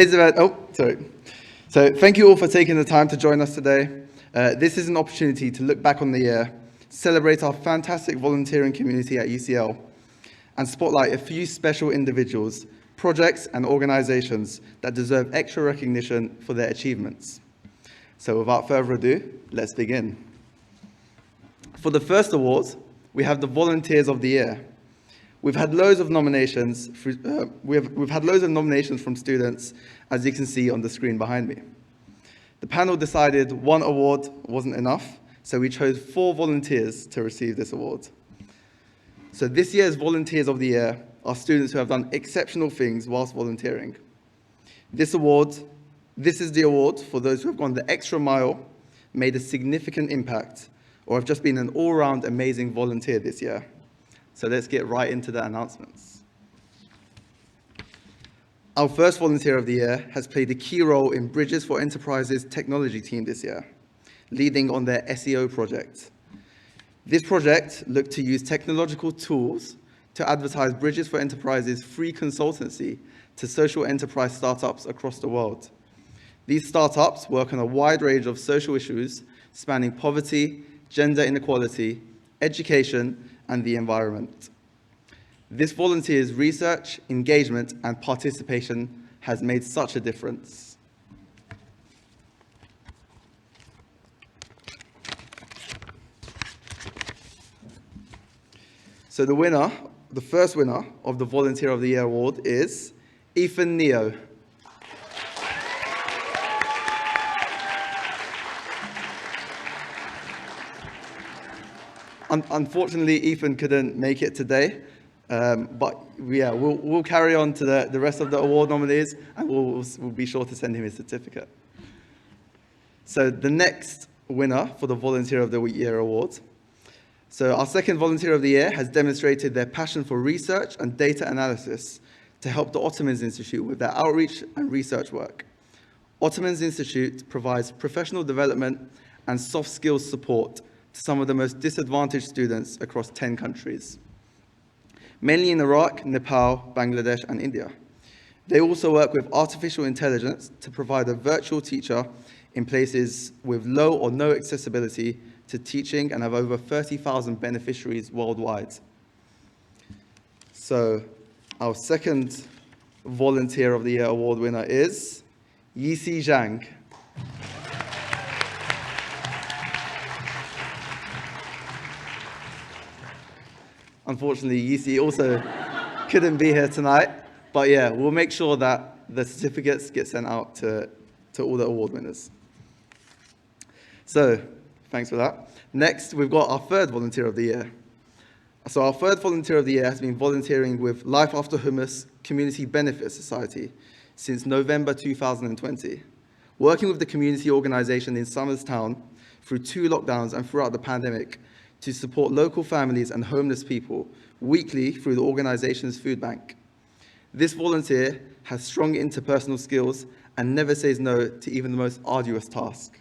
So thank you all for taking the time to join us today. This is an opportunity to look back on the year, celebrate our fantastic volunteering community at UCL, and spotlight a few special individuals, projects, and organizations that deserve extra recognition for their achievements. So without further ado, let's begin. For the first award, we have the Volunteers of the Year. We've had loads of nominations. We've had loads of nominations from students, as you can see on the screen behind me. The panel decided one award wasn't enough, so we chose 4 volunteers to receive this award. So this year's Volunteers of the Year are students who have done exceptional things whilst volunteering. This is the award for those who have gone the extra mile, made a significant impact, or have just been an all-round amazing volunteer this year. So let's get right into the announcements. Our first Volunteer of the Year has played a key role in Bridges for Enterprise's technology team this year, leading on their SEO project. This project looked to use technological tools to advertise Bridges for Enterprise's free consultancy to social enterprise startups across the world. These startups work on a wide range of social issues spanning poverty, gender inequality, education, and the environment. This volunteer's research, engagement, and participation has made such a difference. So the first winner of the Volunteer of the Year award is Ethan Neo. Unfortunately, Ethan couldn't make it today, but yeah, we'll carry on to the rest of the award nominees, and we'll be sure to send him his certificate. So the next winner for the Volunteer of the Year award. So our second Volunteer of the Year has demonstrated their passion for research and data analysis to help the Ottomans Institute with their outreach and research work. Ottomans Institute provides professional development and soft skills support to some of the most disadvantaged students across 10 countries, mainly in Iraq, Nepal, Bangladesh, and India. They also work with artificial intelligence to provide a virtual teacher in places with low or no accessibility to teaching, and have over 30,000 beneficiaries worldwide. So our second Volunteer of the Year award winner is Yixi Zhang. Unfortunately, Yixi also couldn't be here tonight, but yeah, we'll make sure that the certificates get sent out to all the award winners. So, thanks for that. Next, we've got our third Volunteer of the Year. So our third Volunteer of the Year has been volunteering with Life After Hummus Community Benefit Society since November 2020, working with the community organization in Somers Town through 2 lockdowns and throughout the pandemic to support local families and homeless people weekly through the organization's food bank. This volunteer has strong interpersonal skills and never says no to even the most arduous task.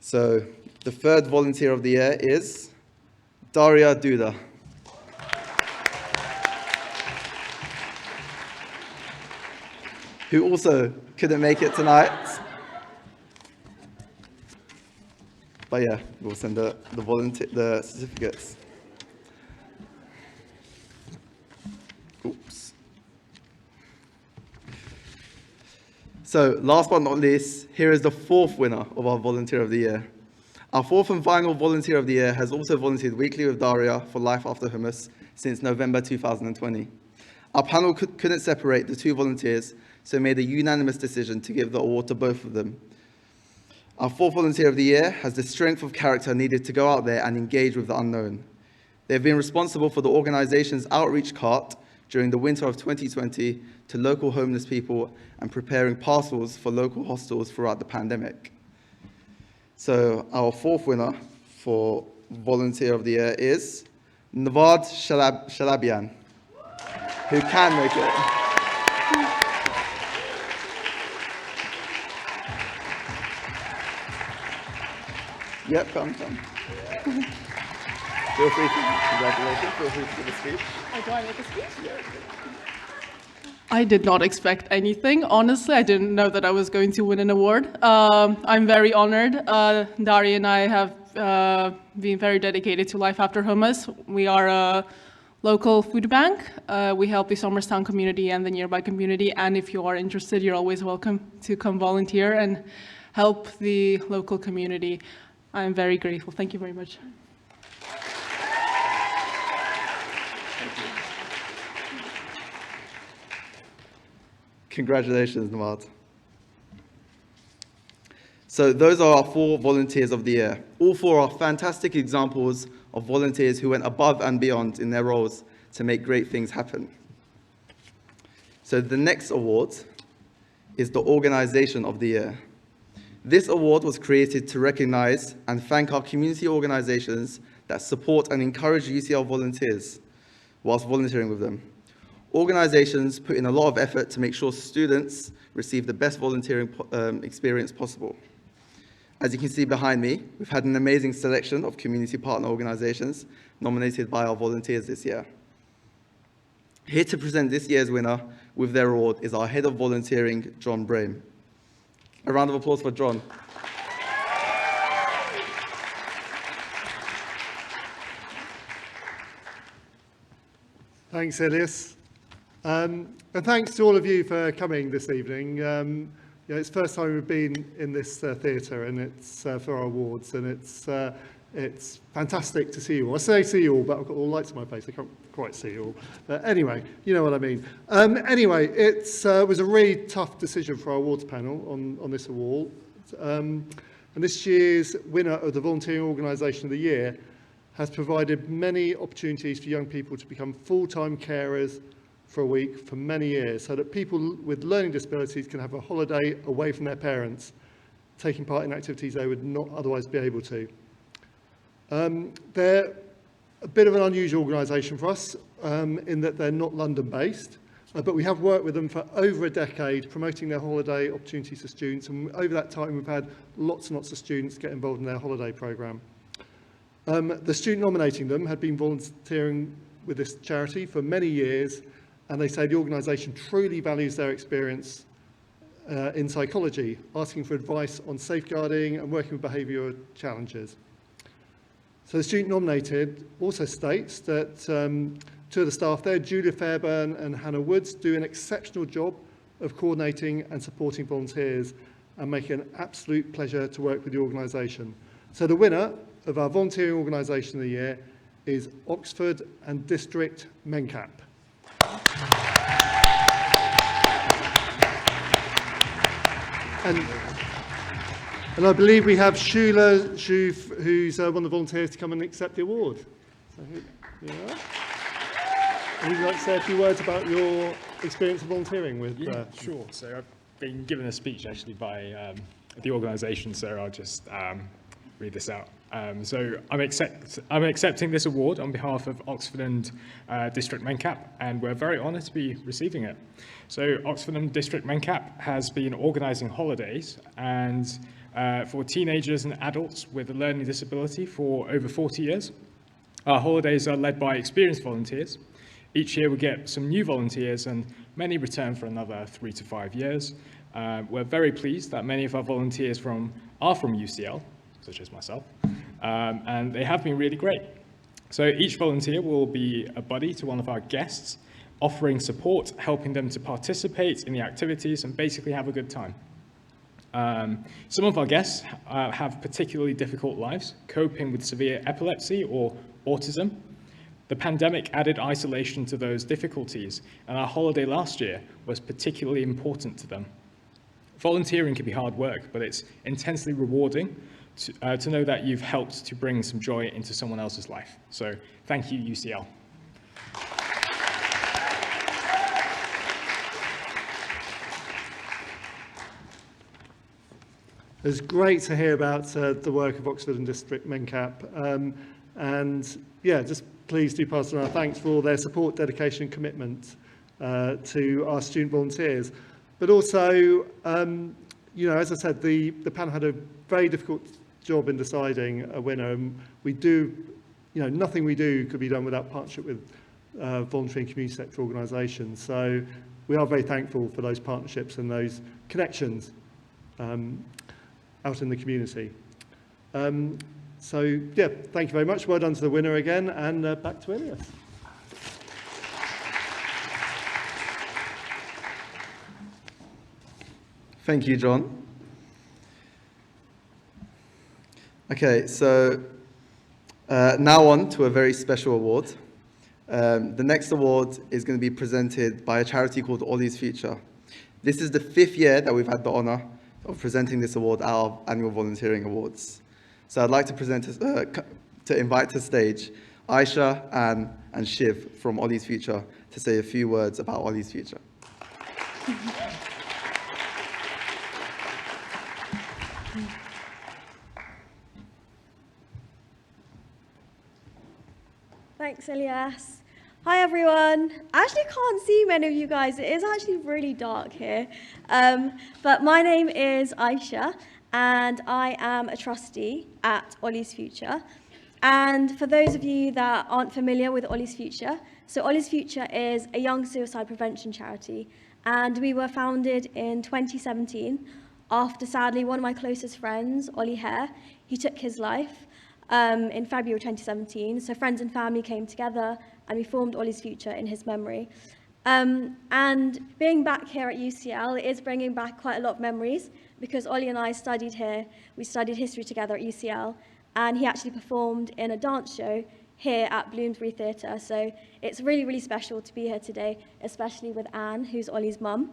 So the third Volunteer of the Year is Daria Duda. Who also couldn't make it tonight. But yeah, we'll send the certificates. Oops. So last but not least, here is the fourth winner of our Volunteer of the Year. Our fourth and final Volunteer of the Year has also volunteered weekly with Daria for Life After Hummus since November 2020. Our panel couldn't separate the 2 volunteers, so made a unanimous decision to give the award to both of them. Our fourth Volunteer of the Year has the strength of character needed to go out there and engage with the unknown. They've been responsible for the organization's outreach cart during the winter of 2020 to local homeless people and preparing parcels for local hostels throughout the pandemic. So our fourth winner for Volunteer of the Year is Navad Shalabian, who can make it. Yep, come. Feel free to, congratulations, feel free to give a speech. Oh, do I make a speech? Yeah. I did not expect anything. Honestly, I didn't know that I was going to win an award. I'm very honored. Dari and I have been very dedicated to Life After Hummus. We are a local food bank. We help the Somerstown community and the nearby community. And if you are interested, you're always welcome to come volunteer and help the local community. I'm very grateful. Thank you very much. Congratulations, Nawad. So those are our 4 volunteers of the year. All 4 are fantastic examples of volunteers who went above and beyond in their roles to make great things happen. So the next award is the Organization of the Year. This award was created to recognize and thank our community organizations that support and encourage UCL volunteers whilst volunteering with them. Organizations put in a lot of effort to make sure students receive the best volunteering experience possible. As you can see behind me, we've had an amazing selection of community partner organizations nominated by our volunteers this year. Here to present this year's winner with their award is our Head of Volunteering, John Brame. A round of applause for John. Thanks, Elias. And thanks to all of you for coming this evening. It's the first time we've been in this theatre, and it's for our awards, and it's fantastic to see you all. I say see you all, but I've got all lights on my face. I can't quite see you all. But anyway, you know what I mean. Anyway, it was a really tough decision for our awards panel on this award. And this year's winner of the Volunteering Organisation of the Year has provided many opportunities for young people to become full-time carers for a week for many years, so that people with learning disabilities can have a holiday away from their parents, taking part in activities they would not otherwise be able to. They're a bit of an unusual organisation for us in that they're not London-based, but we have worked with them for over a decade, promoting their holiday opportunities to students, and over that time we've had lots and lots of students get involved in their holiday programme. The student nominating them had been volunteering with this charity for many years, and they say the organisation truly values their experience in psychology, asking for advice on safeguarding and working with behavioural challenges. So the student nominated also states that 2 of the staff there, Julia Fairburn and Hannah Woods, do an exceptional job of coordinating and supporting volunteers and make it an absolute pleasure to work with the organisation. So the winner of our Volunteering Organisation of the Year is Oxford and District MENCAP. And I believe we have Shula, who's one of the volunteers, to come and accept the award. So here you are. And would you like to say a few words about your experience of volunteering with? Yeah, sure. So I've been given a speech actually by the organisation, so I'll just read this out. So I'm accepting this award on behalf of Oxford and District MENCAP, and we're very honoured to be receiving it. So Oxford and District MENCAP has been organising holidays and for teenagers and adults with a learning disability for over 40 years. Our holidays are led by experienced volunteers. Each year we get some new volunteers and many return for another 3 to 5 years. We're very pleased that many of our volunteers are from UCL, such as myself, and they have been really great. So each volunteer will be a buddy to one of our guests, offering support, helping them to participate in the activities and basically have a good time. Some of our guests have particularly difficult lives, coping with severe epilepsy or autism. The pandemic added isolation to those difficulties, and our holiday last year was particularly important to them. Volunteering can be hard work, but it's intensely rewarding to know that you've helped to bring some joy into someone else's life. So thank you, UCL. It's great to hear about the work of Oxford and District MENCAP. And yeah, just please do pass on our thanks for all their support, dedication and commitment to our student volunteers. But also, you know, as I said, the panel had a very difficult job in deciding a winner. And we do, you know, nothing we do could be done without partnership with voluntary and community sector organisations. So we are very thankful for those partnerships and those connections out in the community. So yeah, thank you very much. Well done to the winner again, and back to Elias. Thank you, John. Okay, so now on to a very special award. The next award is going to be presented by a charity called Ollie's Future. This is the 5th year that we've had the honour of presenting this award at our annual volunteering awards. So I'd like to invite to stage Aisha, Anne, and Shiv from Ollie's Future to say a few words about Ollie's Future. Thanks, Elias. Hi, everyone. I actually can't see many of you guys. It is actually really dark here. But my name is Aisha, and I am a trustee at Ollie's Future. And for those of you that aren't familiar with Ollie's Future, so Ollie's Future is a young suicide prevention charity, and we were founded in 2017 after, sadly, one of my closest friends, Ollie Hare, he took his life in February 2017. So friends and family came together and we formed Ollie's Future in his memory. And being back here at UCL, it is bringing back quite a lot of memories, because Ollie and I studied here. We studied history together at UCL, and he actually performed in a dance show here at Bloomsbury Theatre. So it's really, really special to be here today, especially with Anne, who's Ollie's mum.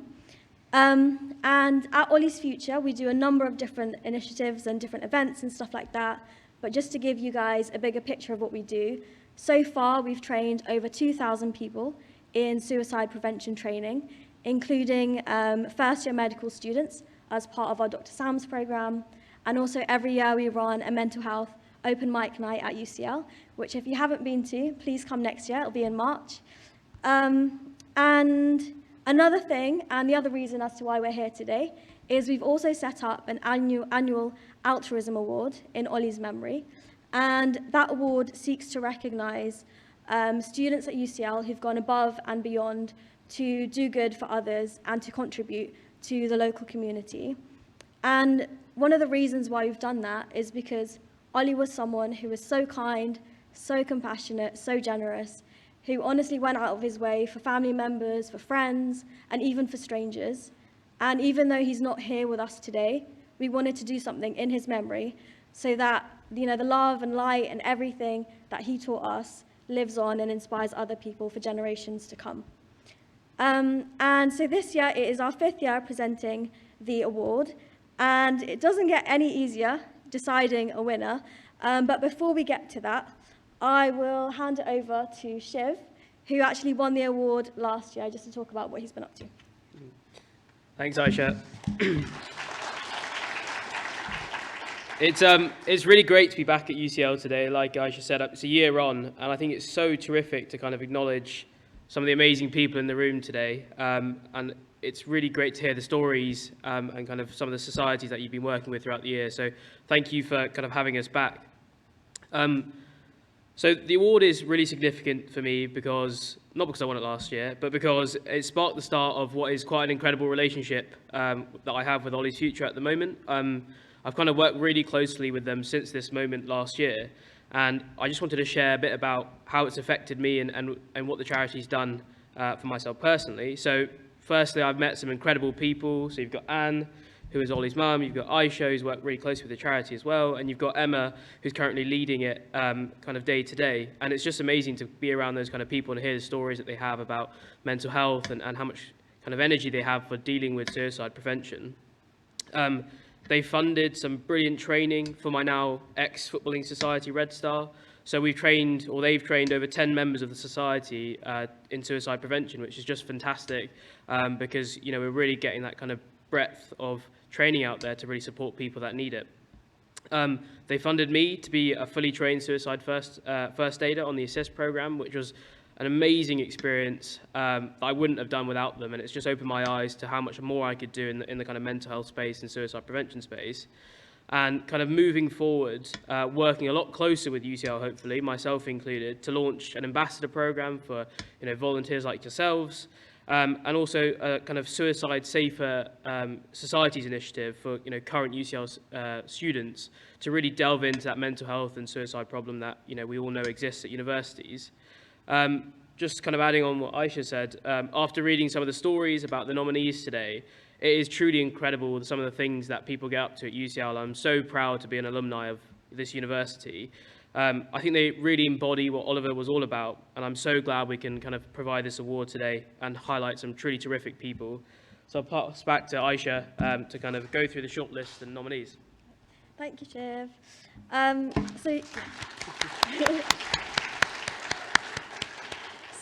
And at Ollie's Future, we do a number of different initiatives and different events and stuff like that. But just to give you guys a bigger picture of what we do, so far we've trained over 2,000 people in suicide prevention training, including first-year medical students as part of our Dr. Sam's programme. And also every year we run a mental health open mic night at UCL, which if you haven't been to, please come next year. It'll be in March. And another thing, and the other reason as to why we're here today, is we've also set up an annual Altruism Award in Ollie's memory. And that award seeks to recognise students at UCL who've gone above and beyond to do good for others and to contribute to the local community. And one of the reasons why we've done that is because Ollie was someone who was so kind, so compassionate, so generous, who honestly went out of his way for family members, for friends, and even for strangers. And even though he's not here with us today, we wanted to do something in his memory so that, you know, the love and light and everything that he taught us lives on and inspires other people for generations to come. And so this year, it is our 5th year presenting the award, and it doesn't get any easier deciding a winner. But before we get to that, I will hand it over to Shiv, who actually won the award last year, just to talk about what he's been up to. Thanks, Aisha. It's really great to be back at UCL today. Like Aisha said, it's a year on, and I think it's so terrific to kind of acknowledge some of the amazing people in the room today. And it's really great to hear the stories and kind of some of the societies that you've been working with throughout the year. So thank you for kind of having us back. So the award is really significant for me because, not because I won it last year, but because it sparked the start of what is quite an incredible relationship that I have with Ollie's Future at the moment. I've kind of worked really closely with them since this moment last year, and I just wanted to share a bit about how it's affected me and what the charity's done for myself personally. So firstly, I've met some incredible people. So you've got Anne, who is Ollie's mum, you've got Aisha, who's worked really closely with the charity as well, and you've got Emma, who's currently leading it kind of day to day. And it's just amazing to be around those kind of people and hear the stories that they have about mental health and how much kind of energy they have for dealing with suicide prevention. They funded some brilliant training for my now ex-Footballing Society Red Star. So they've trained over 10 members of the society in suicide prevention, which is just fantastic because, you know, we're really getting that kind of breadth of training out there to really support people that need it. They funded me to be a fully trained suicide first aider on the ASSIST program, which was an amazing experience that I wouldn't have done without them, and it's just opened my eyes to how much more I could do in the kind of mental health space and suicide prevention space. and kind of moving forward, working a lot closer with UCL, hopefully, myself included, to launch an ambassador program for volunteers like yourselves, and also a kind of suicide safer societies initiative for current UCL students to really delve into that mental health and suicide problem that we all know exists at universities. Just kind of adding on what Aisha said, after reading some of the stories about the nominees today, it is truly incredible some of the things that people get up to at UCL. I'm so proud to be an alumni of this university. I think they really embody what Oliver was all about, and I'm so glad we can kind of provide this award today and highlight some truly terrific people. So I'll pass back to Aisha to kind of go through the shortlist and nominees. Thank you, Shiv.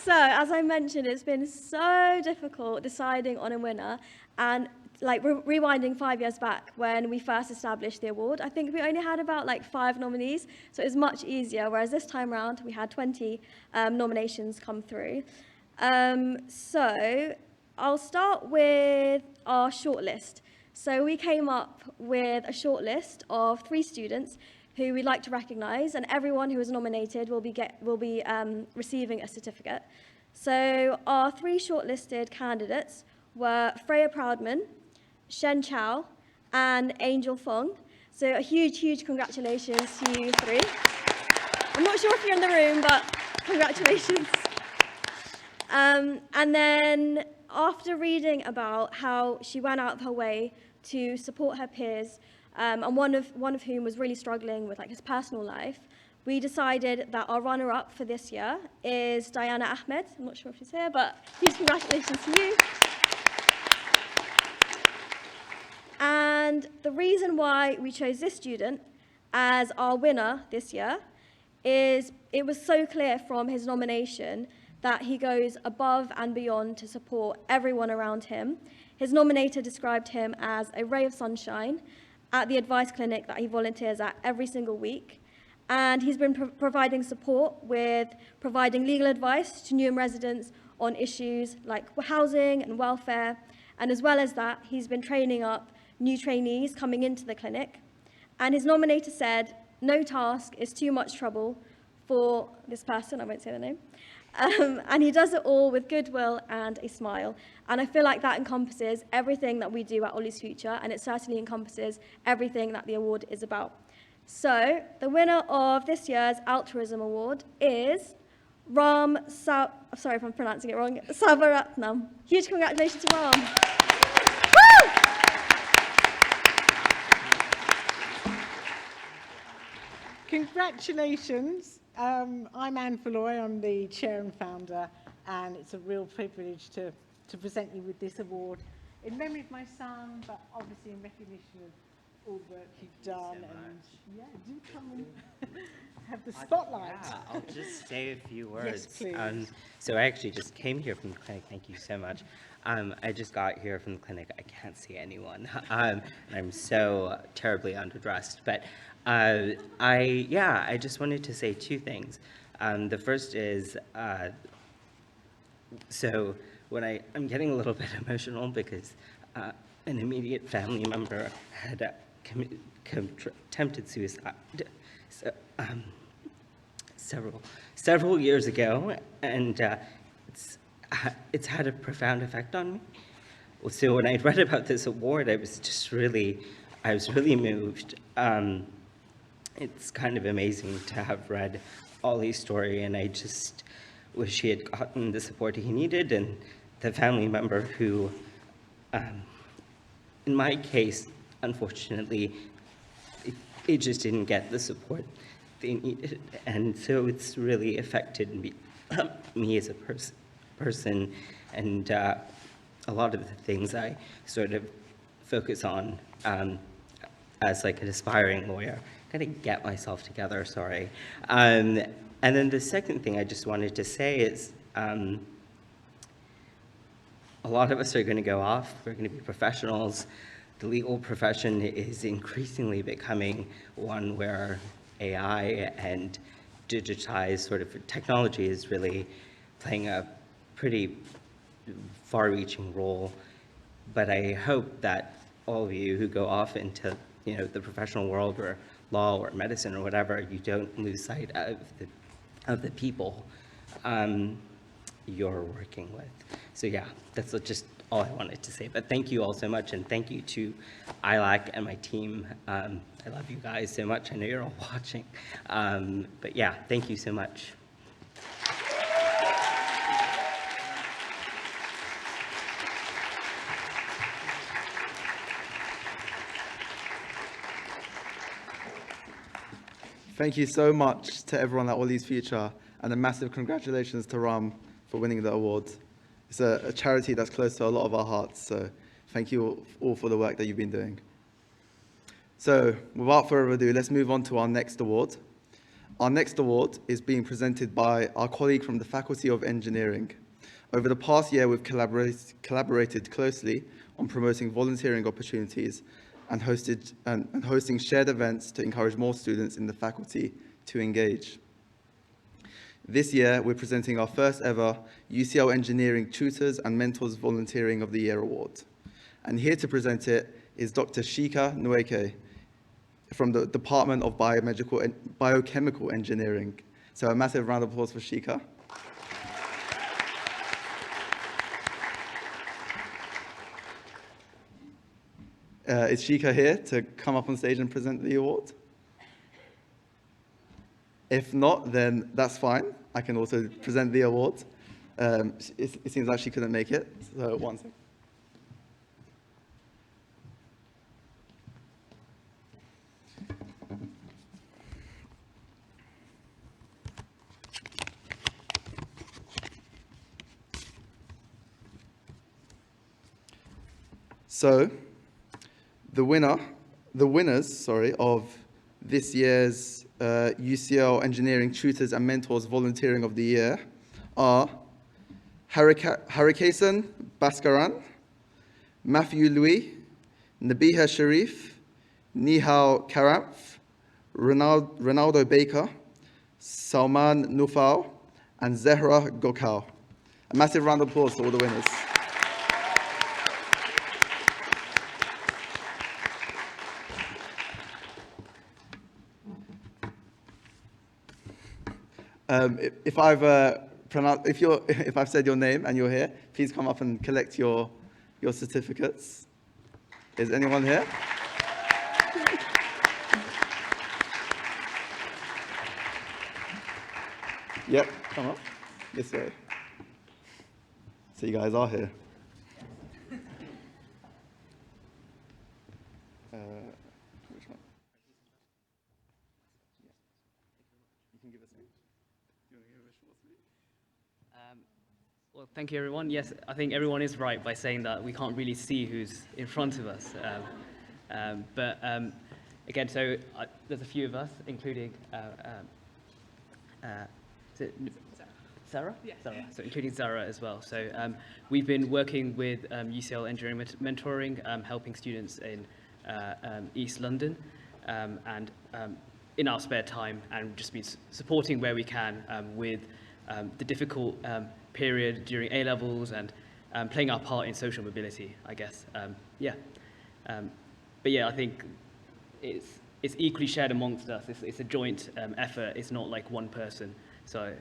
So, as I mentioned, it's been so difficult deciding on a winner, and like rewinding 5 years back when we first established the award, I think we only had about like 5 nominees, so it was much easier, whereas this time around we had 20 nominations come through. So I'll start with our shortlist. So we came up with a shortlist of 3 students who we'd like to recognise, and everyone who was nominated will be receiving a certificate. So our 3 shortlisted candidates were Freya Proudman, Shen Chow, and Angel Fong. So a huge congratulations to you 3. I'm not sure if you're in the room, but congratulations. And then after reading about how she went out of her way to support her peers, and one of whom was really struggling with like his personal life, we decided that our runner-up for this year is Diana Ahmed. I'm not sure if she's here, but huge congratulations to you. And the reason why we chose this student as our winner this year is it was so clear from his nomination that he goes above and beyond to support everyone around him. His nominator described him as a ray of sunshine at the advice clinic that he volunteers at every single week. And he's been providing support with providing legal advice to Newham residents on issues like housing and welfare. And as well as that, he's been training up new trainees coming into the clinic. And his nominator said, no task is too much trouble for this person, I won't say the name. And he does it all with goodwill and a smile. And I feel like that encompasses everything that we do at Ollie's Future, and it certainly encompasses everything that the award is about. So, the winner of this year's Altruism Award is sorry if I'm pronouncing it wrong, Savaratnam. Huge congratulations to Ram. Woo! Congratulations. I'm Anne Falloy, I'm the chair and founder, and it's a real privilege to present you with this award in memory of my son, but obviously in recognition of all the work you've done. And yeah, do come and have the spotlight. Yeah, I'll just say a few words. Yes, please. So I actually just came here from the clinic. Thank you so much. I just got here from the clinic. I can't see anyone. And I'm so terribly underdressed. But I just wanted to say 2 things. The first is, so when I'm getting a little bit emotional because an immediate family member had attempted suicide several years ago, and it's had a profound effect on me. So when I read about this award, I was really moved. It's kind of amazing to have read Ollie's story, and I just wish he had gotten the support he needed, and the family member who, in my case, unfortunately, it just didn't get the support they needed, and so it's really affected me as a person, and a lot of the things I sort of focus on as like an aspiring lawyer. Gotta get myself together, sorry. And then the second thing I just wanted to say is a lot of us are going to go off. We're going to be professionals. The legal profession is increasingly becoming one where AI and digitized sort of technology is really playing a pretty far-reaching role. But I hope that all of you who go off into the professional world or law or medicine or whatever, you don't lose sight of the people you're working with. So yeah, that's just all I wanted to say. But thank you all so much, and thank you to ILAC and my team. I love you guys so much. I know you're all watching. But yeah, thank you so much. Thank you so much to everyone at Ollie's Future, and a massive congratulations to Ram for winning the award. It's a charity that's close to a lot of our hearts, so thank you all for the work that you've been doing. So without further ado, let's move on to our next award. Our next award is being presented by our colleague from the Faculty of Engineering. Over the past year, we've collaborated closely on promoting volunteering opportunities and hosting shared events to encourage more students in the faculty to engage. This year, we're presenting our first ever UCL Engineering Tutors and Mentors Volunteering of the Year Award. And here to present it is Dr. Shika Nweke from the Department of Biochemical Engineering. So a massive round of applause for Shika. Is Shika here to come up on stage and present the award? If not, then that's fine. I can also present the award. It seems like she couldn't make it, so one second. So, the winners of this year's UCL Engineering Tutors and Mentors Volunteering of the Year are Harikasan Baskaran, Matthew Louis, Nabiha Sharif, Nihal Karamf, Ronaldo Baker, Salman Nufal, and Zehra Gokal. A massive round of applause for all the winners. If I've said your name and you're here, please come up and collect your certificates. Is anyone here? Yep, come up this way. So you guys are here. Which one? You can give us a. Well, thank you, everyone. Yes, I think everyone is right by saying that we can't really see who's in front of us. Again, so there's a few of us, including is it Sarah? Yeah. Sarah. So including Sarah as well. So we've been working with UCL Engineering Mentoring, helping students in East London, and in our spare time, and just been supporting where we can with the difficult period during A-levels and playing our part in social mobility, I guess. But yeah, I think it's equally shared amongst us. It's a joint effort. It's not like one person. So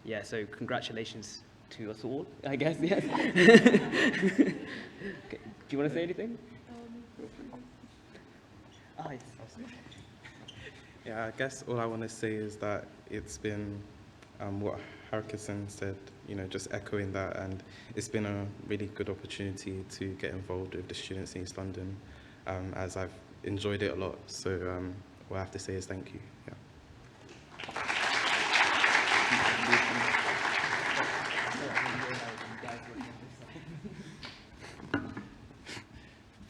yeah, so congratulations to us all, I guess. Yes. Okay. Do you want to say anything? Yes. Yeah, I guess all I want to say is that it's been what Harrison said, just echoing that, and it's been a really good opportunity to get involved with the students in East London, as I've enjoyed it a lot. So what I have to say is thank you. Yeah.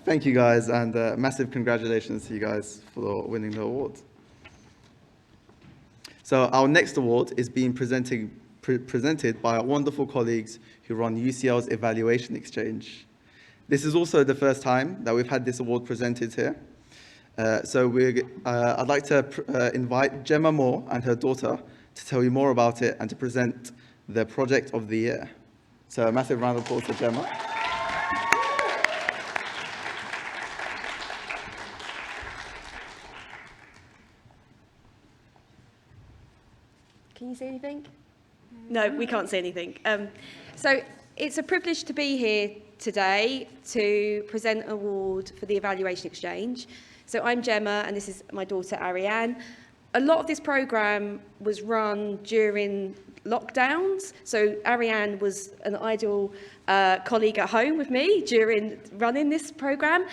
Thank you guys, and massive congratulations to you guys for winning the award. So our next award is being presented by our wonderful colleagues who run UCL's Evaluation Exchange. This is also the first time that we've had this award presented here. I'd like to invite Gemma Moore and her daughter to tell you more about it and to present the project of the year. So a massive round of applause for Gemma. you see anything? No, we can't see anything. So it's a privilege to be here today to present an award for the Evaluation Exchange. So I'm Gemma, and this is my daughter Ariane. A lot of this programme was run during lockdowns. So Ariane was an ideal colleague at home with me during running this programme.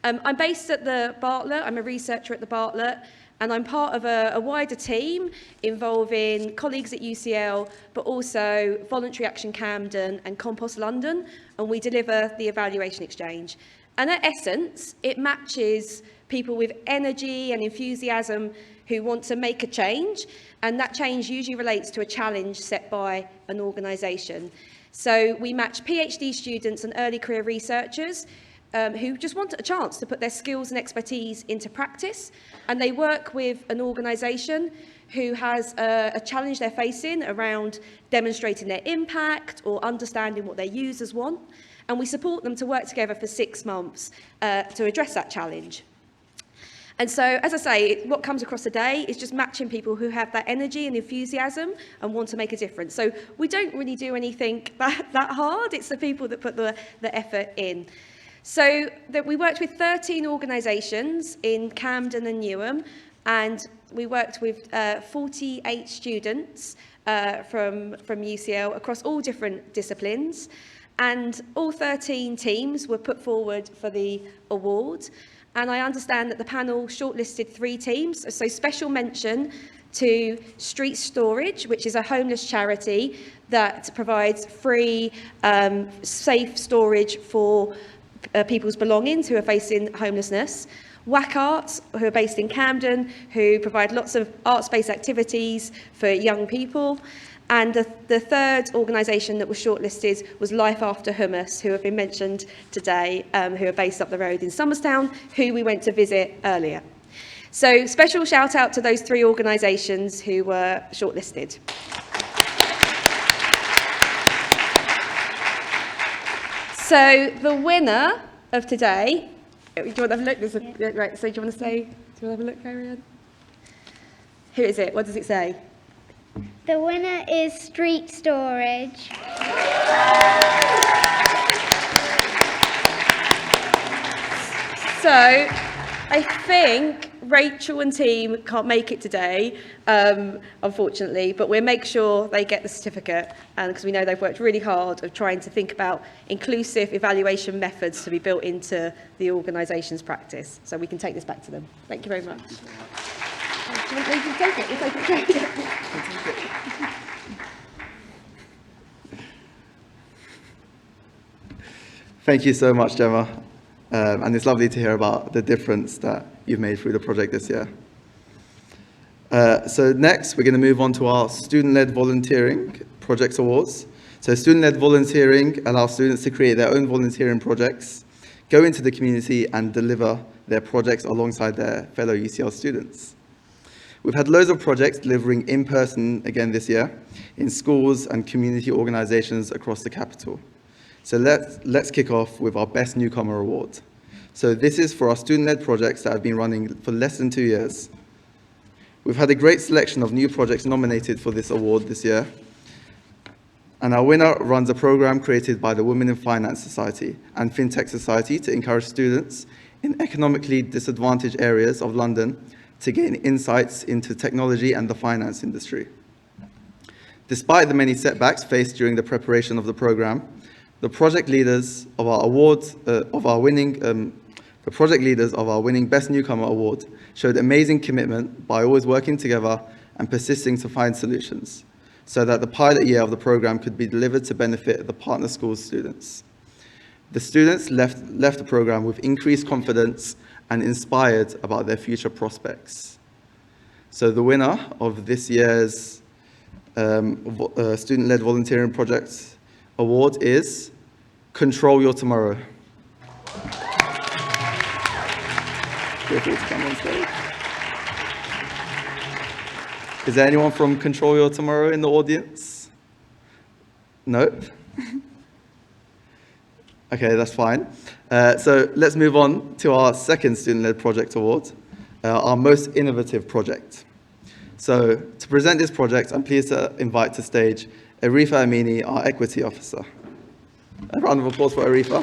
I'm based at the Bartlett. I'm a researcher at the Bartlett, and I'm part of a wider team involving colleagues at UCL, but also Voluntary Action Camden and Compost London, and we deliver the Evaluation Exchange. And at essence, it matches people with energy and enthusiasm who want to make a change, and that change usually relates to a challenge set by an organisation. So we match PhD students and early career researchers who just want a chance to put their skills and expertise into practice, and they work with an organisation who has a challenge they're facing around demonstrating their impact or understanding what their users want, and we support them to work together for 6 months to address that challenge. And so, as I say, what comes across today is just matching people who have that energy and enthusiasm and want to make a difference. So we don't really do anything that hard. It's the people that put the effort in. So we worked with 13 organisations in Camden and Newham, and we worked with 48 students from UCL across all different disciplines. And all 13 teams were put forward for the award. And I understand that the panel shortlisted 3 teams. So special mention to Street Storage, which is a homeless charity that provides free, safe storage for people's belongings who are facing homelessness. WAC Arts, who are based in Camden, who provide lots of arts-based activities for young people. And the third organisation that was shortlisted was Life After Hummus, who have been mentioned today, who are based up the road in Somerstown, who we went to visit earlier. So special shout out to those 3 organisations who were shortlisted. So the winner of today, do you want to have a look? Right, so do you want to say, do you want to have a look, Ariane? Who is it? What does it say? The winner is Street Storage. So I think Rachel and team can't make it today, unfortunately, but we'll make sure they get the certificate, because we know they've worked really hard of trying to think about inclusive evaluation methods to be built into the organisation's practice. So we can take this back to them. Thank you very much. Do you want to take it? You take it. Thank you so much, Gemma. And it's lovely to hear about the difference that you've made through the project this year. So next, we're going to move on to our Student-Led Volunteering Projects Awards. So student-led volunteering allows students to create their own volunteering projects, go into the community and deliver their projects alongside their fellow UCL students. We've had loads of projects delivering in person again this year in schools and community organisations across the capital. So let's kick off with our Best Newcomer Award. So this is for our student-led projects that have been running for less than 2 years. We've had a great selection of new projects nominated for this award this year. And our winner runs a program created by the Women in Finance Society and FinTech Society to encourage students in economically disadvantaged areas of London to gain insights into technology and the finance industry. Despite the many setbacks faced during the preparation of the program, the project leaders of our winning Best Newcomer Award showed amazing commitment by always working together and persisting to find solutions, so that the pilot year of the program could be delivered to benefit the partner schools students. The students left the program with increased confidence and inspired about their future prospects. So the winner of this year's Student-Led Volunteering Project Award is Control Your Tomorrow. Feel free to come on stage. Is there anyone from Control Your Tomorrow in the audience? No? Okay, that's fine. So let's move on to our second Student-Led Project Award, our most innovative project. So to present this project, I'm pleased to invite to stage Arifa Amini, our Equity Officer. A round of applause for Arifa.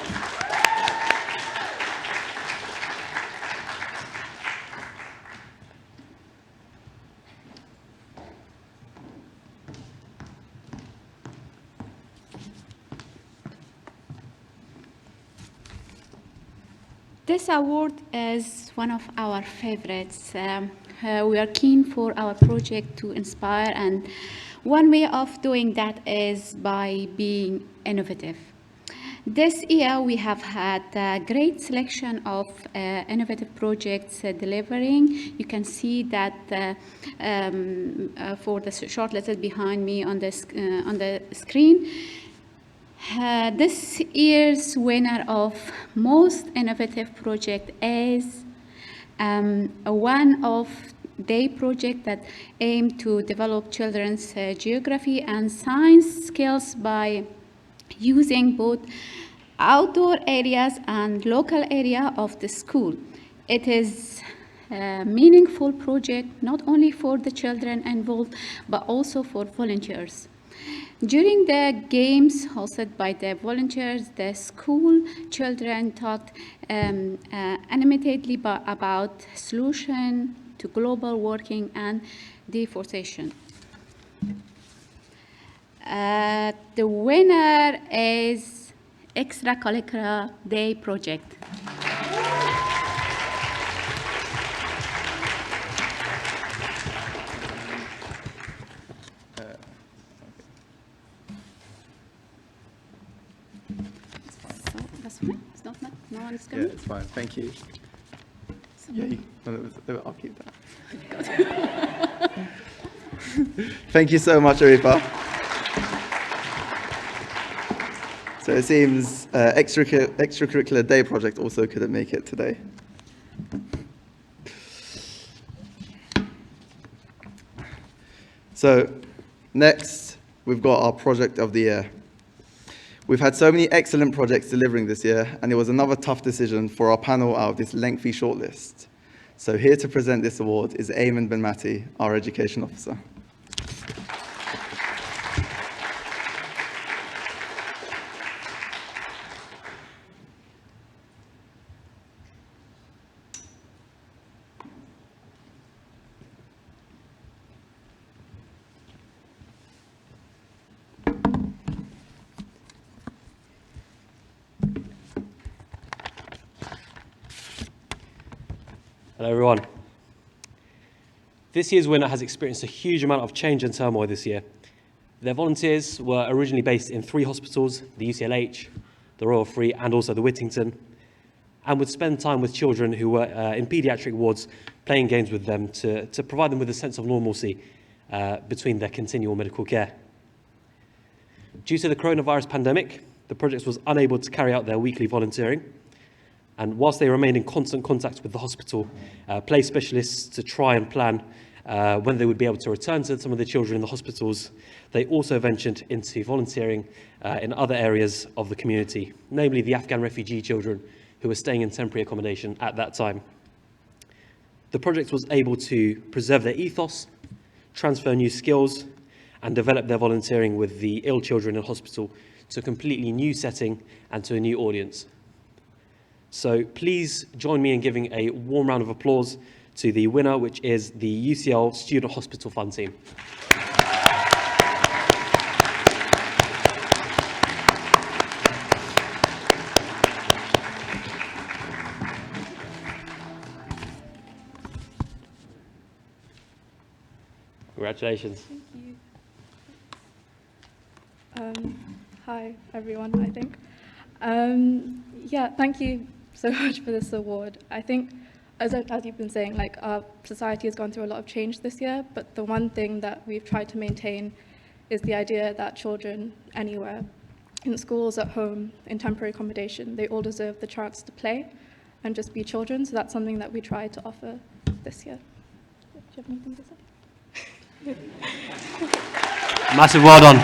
This award is one of our favorites. We are keen for our project to inspire, and one way of doing that is by being innovative. This year we have had a great selection of innovative projects delivering. You can see that for the shortlist behind me on the screen. This year's winner of most innovative project is one of the project that aim to develop children's geography and science skills by using both outdoor areas and local area of the school. It is a meaningful project not only for the children involved but also for volunteers. During the games hosted by the volunteers, the school children talked animatedly about solution to global warming and deforestation. The winner is Extracurricular Day Project. It's not no one's coming. Yeah, it's fine. Thank you. Yeah, I'll keep that. Thank you so much, Arifa. So it seems Extracurricular Day Project also couldn't make it today. So next, we've got our Project of the Year. We've had so many excellent projects delivering this year, and it was another tough decision for our panel out of this lengthy shortlist. So here to present this award is Ahmed Ben Mati, our Education Officer. Hello everyone. This year's winner has experienced a huge amount of change and turmoil this year. Their volunteers were originally based in 3 hospitals, the UCLH, the Royal Free and also the Whittington, and would spend time with children who were in paediatric wards playing games with them to provide them with a sense of normalcy between their continual medical care. Due to the coronavirus pandemic, the project was unable to carry out their weekly volunteering, and whilst they remained in constant contact with the hospital play specialists to try and plan when they would be able to return to some of the children in the hospitals, they also ventured into volunteering in other areas of the community, namely the Afghan refugee children who were staying in temporary accommodation at that time. The project was able to preserve their ethos, transfer new skills, and develop their volunteering with the ill children in hospital to a completely new setting and to a new audience. So please join me in giving a warm round of applause to the winner, which is the UCL Student Hospital Fund team. Congratulations. Thank you. Hi, everyone, I think. Yeah, thank you so much for this award. I think, as you've been saying, like our society has gone through a lot of change this year, but the one thing that we've tried to maintain is the idea that children anywhere, in schools, at home, in temporary accommodation, they all deserve the chance to play and just be children. So that's something that we try to offer this year. Do you have anything to say? Massive well done.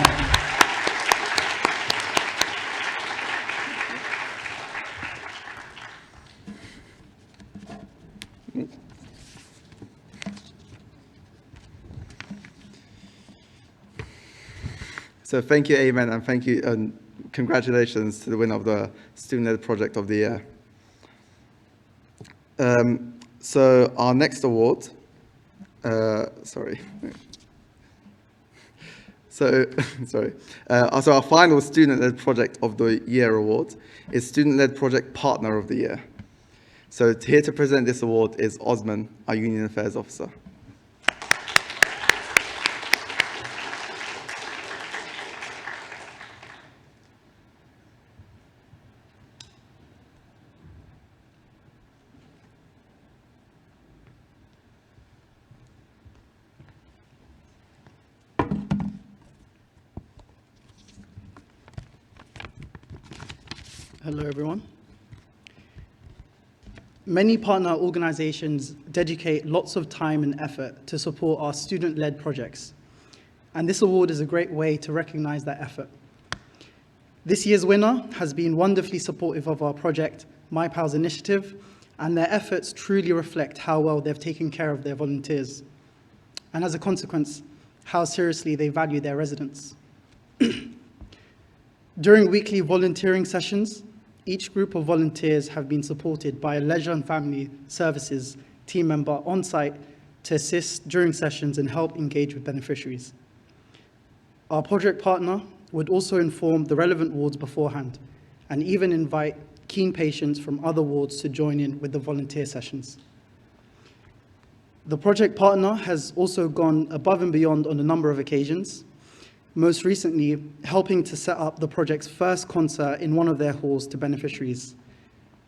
So thank you, Amen, and thank you, and congratulations to the winner of the Student-Led Project of the Year. So our next award, So our final Student-Led Project of the Year award is Student-Led Project Partner of the Year. So here to present this award is Osman, our Union Affairs Officer. Hello, everyone. Many partner organizations dedicate lots of time and effort to support our student-led projects, and this award is a great way to recognize that effort. This year's winner has been wonderfully supportive of our project, My Pals Initiative, and their efforts truly reflect how well they've taken care of their volunteers, and as a consequence, how seriously they value their residents. During weekly volunteering sessions, each group of volunteers have been supported by a leisure and family services team member on site to assist during sessions and help engage with beneficiaries. Our project partner would also inform the relevant wards beforehand and even invite keen patients from other wards to join in with the volunteer sessions. The project partner has also gone above and beyond on a number of occasions, most recently helping to set up the project's first concert in one of their halls to beneficiaries.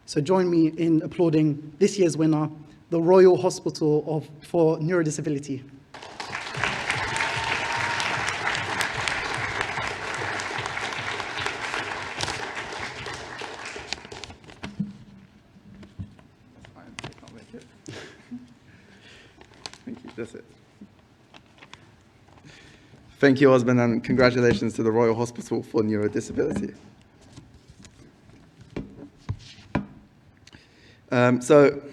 So join me in applauding this year's winner, the Royal Hospital for Neurodisability. Thank you, that's it. Thank you, Osman, and congratulations to the Royal Hospital for Neurodisability. So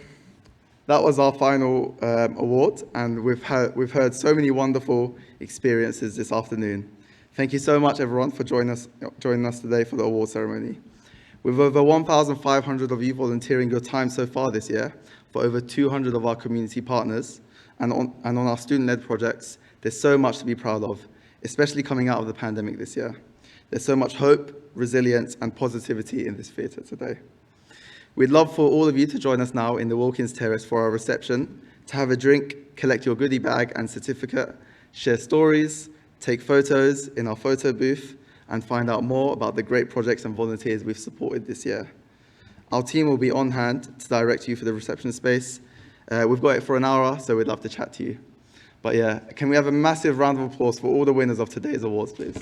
that was our final award, and we've heard so many wonderful experiences this afternoon. Thank you so much, everyone, for joining us today for the award ceremony. With over 1,500 of you volunteering your time so far this year, for over 200 of our community partners, and on our student-led projects, there's so much to be proud of, especially coming out of the pandemic this year. There's so much hope, resilience, and positivity in this theatre today. We'd love for all of you to join us now in the Wilkins Terrace for our reception, to have a drink, collect your goodie bag and certificate, share stories, take photos in our photo booth, and find out more about the great projects and volunteers we've supported this year. Our team will be on hand to direct you for the reception space. We've got it for an hour, so we'd love to chat to you. But yeah, can we have a massive round of applause for all the winners of today's awards, please?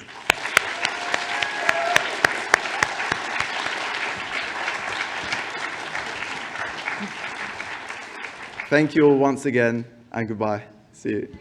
Thank you all once again, and goodbye. See you.